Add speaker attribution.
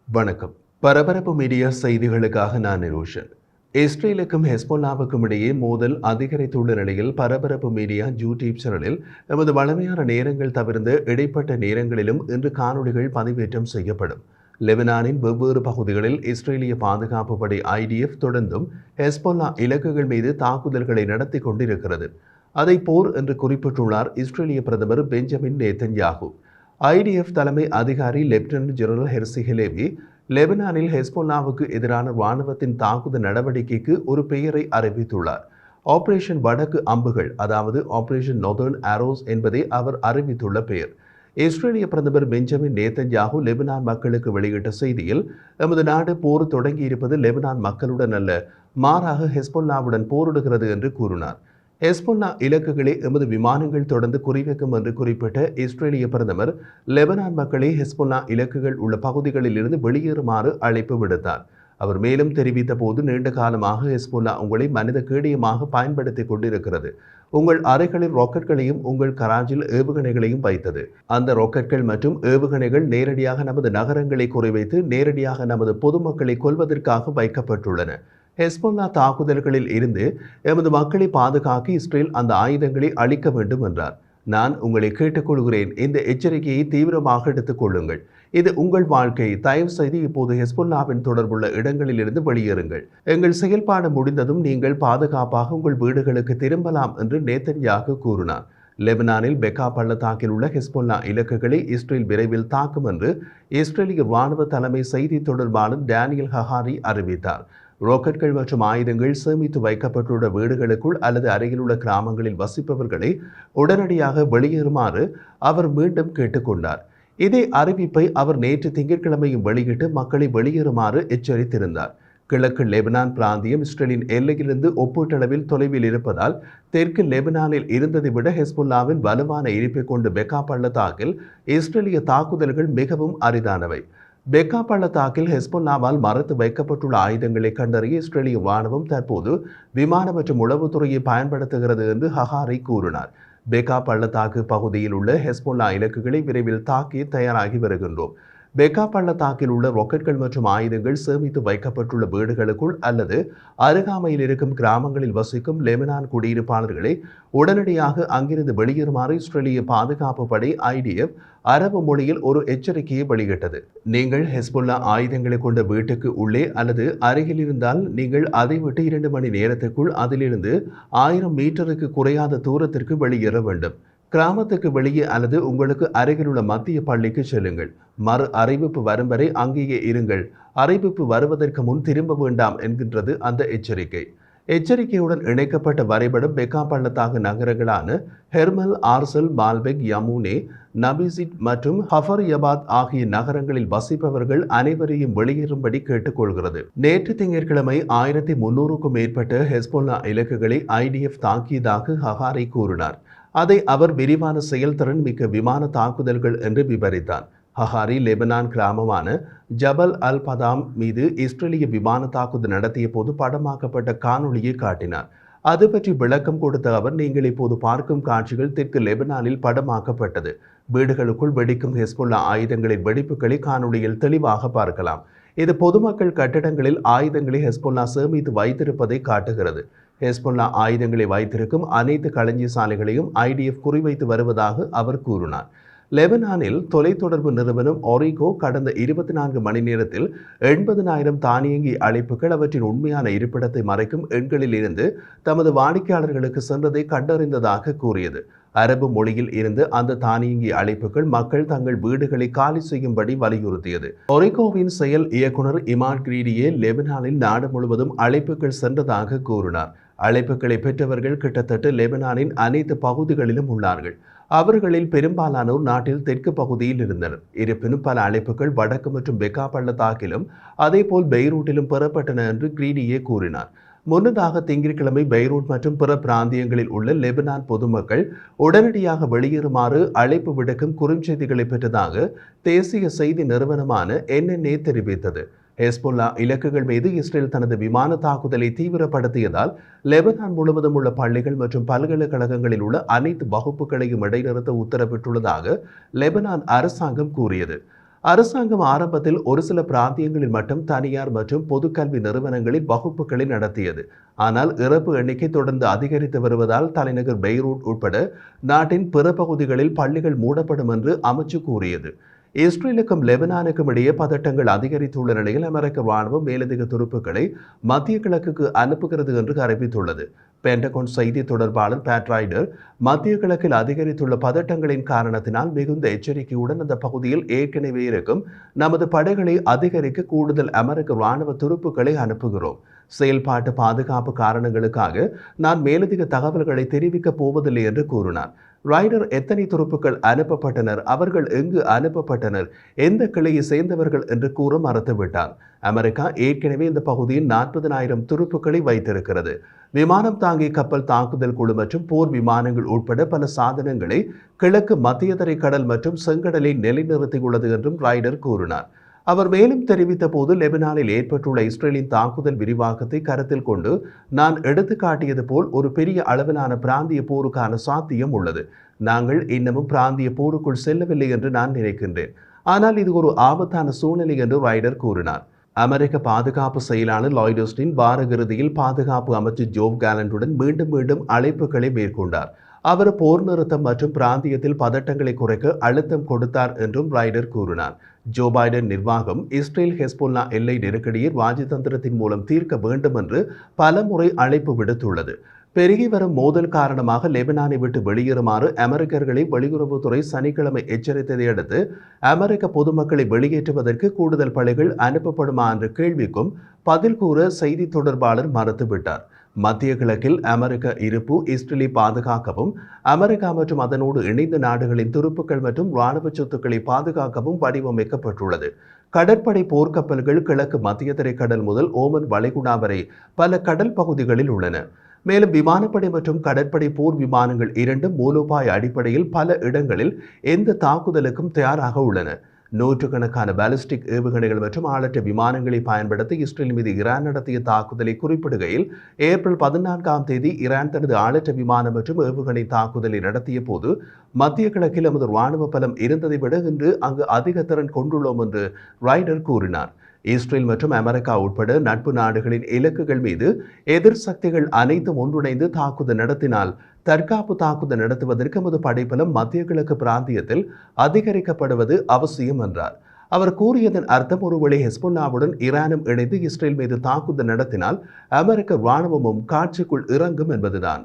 Speaker 1: வணக்கம். பரபரப்பு மீடியா செய்திகளுக்காக நான் நிரோஷன். இஸ்ரேலுக்கும் ஹெஸ்பொல்லாவுக்கும் இடையே மோதல் அதிகரித்துள்ள நிலையில் பரபரப்பு மீடியா யூடியூப் சேனலில் எமது வழமையான நேரங்கள் தவிர்ந்த இடைப்பட்ட நேரங்களிலும் இன்று காணொளிகள் பதிவேற்றம் செய்யப்படும். லெபனானின் வெவ்வேறு பகுதிகளில் இஸ்ரேலிய பாதுகாப்பு படை IDF தொடர்ந்தும் ஹெஸ்பொல்லா இலக்குகள் மீது தாக்குதல்களை நடத்தி கொண்டிருக்கிறது. அதை போர் என்று குறிப்பிட்டுள்ளார் இஸ்ரேலிய பிரதமர் பெஞ்சமின் நேதன்யாகு. IDF தலைமை அதிகாரி லெப்டினன்ட் ஜெனரல் ஹெர்சி ஹெலேவி லெபனானில் ஹெஸ்பொல்லாவுக்கு எதிரான இராணுவத்தின் தாக்குதல் நடவடிக்கைக்கு ஒரு பெயரை அறிவித்துள்ளார். ஆபரேஷன் வடக்கு அம்புகள், அதாவது ஆபரேஷன் நொதர்ன் ஆரோஸ் என்பதே அவர் அறிவித்துள்ள பெயர். இஸ்ரேலிய பிரதமர் பெஞ்சமின் நேதன்யாகு லெபனான் மக்களுக்கு வெளியிட்ட செய்தியில், எமது நாடு போர் தொடங்கியிருப்பது லெபனான் மக்களுடன் அல்ல, மாறாக ஹெஸ்பொல்லாவுடன் போரிடுகிறது என்று கூறினார். ஹெஸ்பொல்லா இலக்குகளை எமது விமானங்கள் தொடர்ந்து குறிவைக்கும் என்று குறிப்பிட்ட இஸ்ரேலிய பிரதமர் லெபனான் மக்களை ஹெஸ்பொல்லா இலக்குகள் உள்ள பகுதிகளில் இருந்து வெளியேறுமாறு அழைப்பு விடுத்தார். அவர் மேலும் தெரிவித்த போது, நீண்ட காலமாக ஹெஸ்பொல்லா உங்களை மனித கேடயமாக பயன்படுத்திக் கொண்டிருக்கிறது. உங்கள் அறைகளில் ராக்கெட்களையும் உங்கள் கராஜில் ஏவுகணைகளையும் வைத்தது. அந்த ராக்கெட்கள் மற்றும் ஏவுகணைகள் நேரடியாக நமது நகரங்களை குறிவைத்து நேரடியாக நமது பொதுமக்களை கொல்வதற்காக வைக்கப்பட்டுள்ளன. ஹெஸ்பொல்லா தாக்குதல்களில் இருந்து எமது மக்களை பாதுகாக்க இஸ்ரேல் அந்த ஆயுதங்களை அளிக்க வேண்டும் என்றார். நான் உங்களை கேட்டுக்கொள்கிறேன், இந்த எச்சரிக்கையை தீவிரமாக எடுத்துக் கொள்ளுங்கள். இது உங்கள் வாழ்க்கை. தயவு செய்து இப்போது ஹெஸ்பொல்லாவின் தொடர்புள்ள இடங்களில் இருந்து வெளியேறுங்கள். எங்கள் செயல்பாடு முடிந்ததும் நீங்கள் பாதுகாப்பாக உங்கள் வீடுகளுக்கு திரும்பலாம் என்று நேதன்யாகு கூறினார். லெபனானில் பெக்கா பள்ளத்தாக்கில் உள்ள ஹெஸ்பொல்லா இலக்குகளை இஸ்ரேல் விரைவில் தாக்கும் என்று இஸ்ரேலிய இராணுவ தலைமை செய்தி தொடர்பாளர் டேனியல் ஹகாரி அறிவித்தார். ராக்கெட்கள் மற்றும் ஆயுதங்கள் சேமித்து வைக்கப்பட்டுள்ள வீடுகளுக்குள் அல்லது அருகிலுள்ள கிராமங்களில் வசிப்பவர்களை உடனடியாக வெளியேறுமாறு அவர் மீண்டும் கேட்டுக்கொண்டார். இதே அறிவிப்பை அவர் நேற்று திங்கட்கிழமையும் வெளியிட்டு மக்களை வெளியேறுமாறு எச்சரித்திருந்தார். கிழக்கு லெபனான் பிராந்தியம் இஸ்ரேலின் எல்லையிலிருந்து ஒப்பீட்டளவில் தொலைவில் இருப்பதால் தெற்கு லெபனானில் இருந்ததை விட ஹெஸ்பொல்லாவின் வலுவான இருப்பை கொண்டு பெக்கா பள்ளத்தாக்கில் இஸ்ரேலிய தாக்குதல்கள் மிகவும் அரிதானவை. பெக்கா பள்ளத்தாக்கில் ஹெஸ்பொல்லாவால் மறைத்து வைக்கப்பட்டுள்ள ஆயுதங்களை கண்டறிய இஸ்ரேலிய இராணுவம் தற்போது விமான மற்றும் உளவுத்துறையை பயன்படுத்துகிறது என்று ஹகாரி கூறினார். பெக்கா பள்ளத்தாக்கு பகுதியில் உள்ள ஹெஸ்பொல்லா இலக்குகளை விரைவில் தாக்கி தயாராகி வருகின்றோம். பெக்கா பள்ளத்தாக்கில் உள்ள ராக்கெட்கள் மற்றும் ஆயுதங்கள் சேமித்து வைக்கப்பட்டுள்ள வீடுகளுக்குள் அல்லது அருகாமையில் இருக்கும் கிராமங்களில் வசிக்கும் லெபனான் குடியிருப்பாளர்களை உடனடியாக அங்கிருந்து வெளியேறுமாறு இஸ்ரேலிய பாதுகாப்பு படை IDF அரபு மொழியில் ஒரு எச்சரிக்கையை வெளியிட்டது. நீங்கள் ஹெஸ்பொல்லா ஆயுதங்களை கொண்ட வீட்டுக்கு உள்ளே அல்லது அருகில் இருந்தால் நீங்கள் அதை விட்டு 2 மணி நேரத்திற்குள் அதிலிருந்து 1000 மீட்டருக்கு குறையாத தூரத்திற்கு வெளியேற வேண்டும். கிராமத்துக்கு வெளியே அல்லது உங்களுக்கு அருகிலுள்ள மத்திய பள்ளிக்கு செல்லுங்கள். மறு அறிவிப்பு வரும் வரை அங்கேயே இருங்கள். அறிவிப்பு வருவதற்கு முன் திரும்ப வேண்டாம் என்கின்றது அந்த எச்சரிக்கை. எச்சரிக்கையுடன் இணைக்கப்பட்ட வரைபடம் பெக்கா பள்ளத்தாக்கு நகரங்களான ஹெர்மல், ஆர்சல், பால்பெக், யமுனே, நபிசிட் மற்றும் ஹஃபர்யபாத் ஆகிய நகரங்களில் வசிப்பவர்கள் அனைவரையும் வெளியேறும்படி கேட்டுக்கொள்கிறது. நேற்று திங்கட்கிழமை 1300க்கும் மேற்பட்ட ஹெஸ்பொல்லா இலக்குகளை IDF தாக்கியதாக ஹகாரி கூறினார். அதை அவர் விரிவான செயல்திறன் மிக்க விமான தாக்குதல்கள் என்று விவரித்தார். ஹகாரி லெபனான் கிராமமான ஜபல் அல் பதாம் மீது இஸ்ரேலிய விமான தாக்குதல் நடத்திய போது படமாக்கப்பட்ட காணொளியை காட்டினார். அது பற்றி விளக்கம் கொடுத்த அவர், நீங்கள் இப்போது பார்க்கும் காட்சிகள் தெற்கு லெபனானில் படமாக்கப்பட்டது. வீடுகளுக்குள் வெடிக்கும் ஹெஸ்பொல்லா ஆயுதங்களின் வெடிப்புகளை காணொளியில் தெளிவாக பார்க்கலாம். இது பொதுமக்கள் கட்டடங்களில் ஆயுதங்களை ஹெஸ்பொல்லா சேமித்து வைத்திருப்பதை காட்டுகிறது. ஹெஸ்பொல்லா ஆயுதங்களை வைத்திருக்கும் அனைத்து களஞ்சியசாலைகளையும் IDF குறிவைத்து வருவதாக அவர் கூறினார். லெபனானில் தொலைத்தொடர்பு நிறுவனம் ஒரிகோ கடந்த 24 மணி நேரத்தில் 80,000 தானியங்கி அழைப்புகள் அவற்றின் உண்மையான இருப்பிடத்தை மறைக்கும் எண்களில் இருந்து தமது வாடிக்கையாளர்களுக்கு சென்றதை கண்டறிந்ததாக கூறியது. அரபு மொழியில் இருந்து அந்த தானியங்கி அழைப்புகள் மக்கள் தங்கள் வீடுகளை காலி செய்யும்படி வலியுறுத்தியது. ஒரிகோவின் செயல் இயக்குனர் இமான் கிரீடியே லெபனானில் நாடு முழுவதும் அழைப்புகள் சென்றதாக கூறினார். அழைப்புகளை பெற்றவர்கள் கிட்டத்தட்ட லெபனானின் அனைத்து பகுதிகளிலும் உள்ளார்கள். அவர்களில் பெரும்பாலானோர் நாட்டில் தெற்கு பகுதியில் இருந்தனர். இருப்பினும் பல அழைப்புகள் வடக்கு மற்றும் பெக்கா பள்ளத்தாக்கிலும் அதேபோல் பெய்ரூட்டிலும் பெறப்பட்டன என்று கிரீடியே கூறினார். முன்னதாக திங்கட்கிழமை பெய்ரூட் மற்றும் பிற பிராந்தியங்களில் உள்ள லெபனான் பொதுமக்கள் உடனடியாக வெளியேறுமாறு அழைப்பு விடுக்கும் குறுஞ்செய்திகளை பெற்றதாக தேசிய செய்தி நிறுவனமான NNA தெரிவித்தது. ஹெஸ்பொல்லா இலக்குகள் மீது இஸ்ரேல் தனது விமான தாக்குதலை தீவிரப்படுத்தியதால் லெபனான் முழுவதும் உள்ள பள்ளிகள் மற்றும் பல்கலைக்கழகங்களில் உள்ள அனைத்து வகுப்புகளையும் இடைநிறுத்த உத்தரவிட்டுள்ளதாக லெபனான் அரசாங்கம் கூறியது. அரசாங்கம் ஆரம்பத்தில் ஒரு சில பிராந்தியங்களில் மட்டும் தனியார் மற்றும் பொதுக்கல்வி நிறுவனங்களில் வகுப்புகளை நடத்தியது. ஆனால் இறப்பு எண்ணிக்கை தொடர்ந்து அதிகரித்து வருவதால் தலைநகர் பெய்ரூட் உட்பட நாட்டின் பிற பகுதிகளில் பள்ளிகள் மூடப்படும் என்று அமைச்சு கூறியது. இஸ்ரேலுக்கும் லெபனானுக்கும் இடையே பதட்டங்கள் அதிகரித்துள்ள நிலையில் அமெரிக்க ராணுவம் மேலதிக துருப்புக்களை மத்திய கிழக்குக்கு அனுப்புகிறது என்று அறிவித்துள்ளது. பென்டகோன் செய்தி தொடர்பாளர் பேட் ரைடர், மத்திய கிழக்கில் அதிகரித்துள்ள பதட்டங்களின் காரணத்தினால் மிகுந்த எச்சரிக்கையுடன் அந்த பகுதியில் ஏற்கனவே இருக்கும் நமது படைகளை அதிகரிக்க கூடுதல் அமெரிக்க ராணுவ துருப்புக்களை அனுப்புகிறோம். செயல்பாட்டு பாதுகாப்பு காரணங்களுக்காக நான் மேலதிக தகவல்களை தெரிவிக்கப் போவதில்லை என்று கூறினார். ரைடர் எத்தனை துருப்புக்கள் அனுப்பப்பட்டனர், அவர்கள் எங்கு அனுப்பப்பட்டனர், எந்த கிளையை சேர்ந்தவர்கள் என்று கூற மறுத்துவிட்டார். அமெரிக்கா ஏற்கனவே இந்த பகுதியில் 40,000 துருப்புக்களை வைத்திருக்கிறது. விமானம் தாங்கி கப்பல் தாக்குதல் குழு மற்றும் போர் விமானங்கள் உட்பட பல சாதனங்களை கிழக்கு மத்தியதரை கடல் மற்றும் செங்கடலில் நிலைநிறுத்தியுள்ளது என்றும் ரைடர் கூறினார். அவர் மேலும் தெரிவித்த போது, லெபனானில் ஏற்பட்டுள்ள இஸ்ரேலின் தாக்குதல் விரிவாக்கத்தை கருத்தில் கொண்டு நான் எடுத்துக்காட்டியது போல் ஒரு பெரிய அளவிலான பிராந்திய போருக்கான சாத்தியம் உள்ளது. நாங்கள் இன்னமும் பிராந்திய போருக்குள் செல்லவில்லை என்று நான் நினைக்கின்றேன். ஆனால் இது ஒரு ஆபத்தான சூழ்நிலை என்று ரைடர் கூறினார். அமெரிக்க பாதுகாப்பு செயலாளர் லாய்ட் ஆஸ்டின் வார இறுதியில் பாதுகாப்பு அமைச்சர் ஜோவ் கேலண்டுடன் மீண்டும் அழைப்புகளை மேற்கொண்டார். அவர் போர் நிறுத்தம் மற்றும் பிராந்தியத்தில் பதட்டங்களை குறைக்க அழுத்தம் கொடுத்தார் என்றும் ரைடர் கூறினார். ஜோ பைடன் நிர்வாகம் இஸ்ரேல் ஹெஸ்போல்லா எல்லை நெருக்கடியை ராஜதந்திரத்தின் மூலம் தீர்க்க வேண்டும் என்று பலமுறை அழைப்பு விடுத்துள்ளது. பெருகி வரும் மோதல் காரணமாக லெபனானை விட்டு வெளியேறுமாறு அமெரிக்கர்களை வெளியுறவுத்துறை சனிக்கிழமை எச்சரித்ததை அடுத்து அமெரிக்க பொதுமக்களை வெளியேற்றுவதற்கு கூடுதல் படைகள் அனுப்பப்படுமா என்ற கேள்விக்கும் பதில் கூற செய்தி தொடர்பாளர் மறுத்துவிட்டார். மத்திய கிழக்கில் அமெரிக்க இருப்பு இஸ்ரேலை பாதுகாக்கவும் அமெரிக்கா மற்றும் அதனோடு இணைந்த நாடுகளின் துருப்புக்கள் மற்றும் இராணுவ சொத்துக்களை பாதுகாக்கவும் வடிவமைக்கப்பட்டுள்ளது. கடற்படை போர்க்கப்பல்கள் கிழக்கு மத்தியதரை கடல் முதல் ஓமன் வளைகுடா வரை பல கடல் பகுதிகளில் உள்ளன. மேலும் விமானப்படை மற்றும் கடற்படை போர் விமானங்கள் இரண்டும் மூலோபாய அடிப்படையில் பல இடங்களில் எந்த தாக்குதலுக்கும் தயாராக உள்ளன. நூற்றுக்கணக்கான பாலிஸ்டிக் ஏவுகணைகள் மற்றும் ஆளற்ற விமானங்களை பயன்படுத்தி இஸ்ரேல் மீது ஈரான் நடத்திய தாக்குதலை குறிப்பிடுகையில், ஏப்ரல் 14ஆம் தேதி ஈரான் தனது ஆளற்ற விமானம் மற்றும் ஏவுகணை தாக்குதலை நடத்திய போது மத்திய கிழக்கில் நமது ராணுவ பலம் இருந்ததை விட இன்று அங்கு அதிக திறன் கொண்டுள்ளோம் என்று ரைடர் கூறினார். இஸ்ரேல் மற்றும் அமெரிக்கா உட்பட நட்பு நாடுகளின் இலக்குகள் மீது எதிர் சக்திகள் அனைத்தும் ஒன்றிணைந்து தாக்குதல் நடத்தினால் தற்காப்பு தாக்குதல் நடத்துவதற்கு நமது படைபலம் மத்திய கிழக்கு பிராந்தியத்தில் அதிகரிக்கப்படுவது அவசியம் என்றார். அவர் கூறியதன் அர்த்தம், ஒருவேளை ஹெஸ்போல்லாவுடன் ஈரானும் இணைந்து இஸ்ரேல் மீது தாக்குதல் நடத்தினால் அமெரிக்க இராணுவமும் காட்சிக்குள் இறங்கும் என்பதுதான்.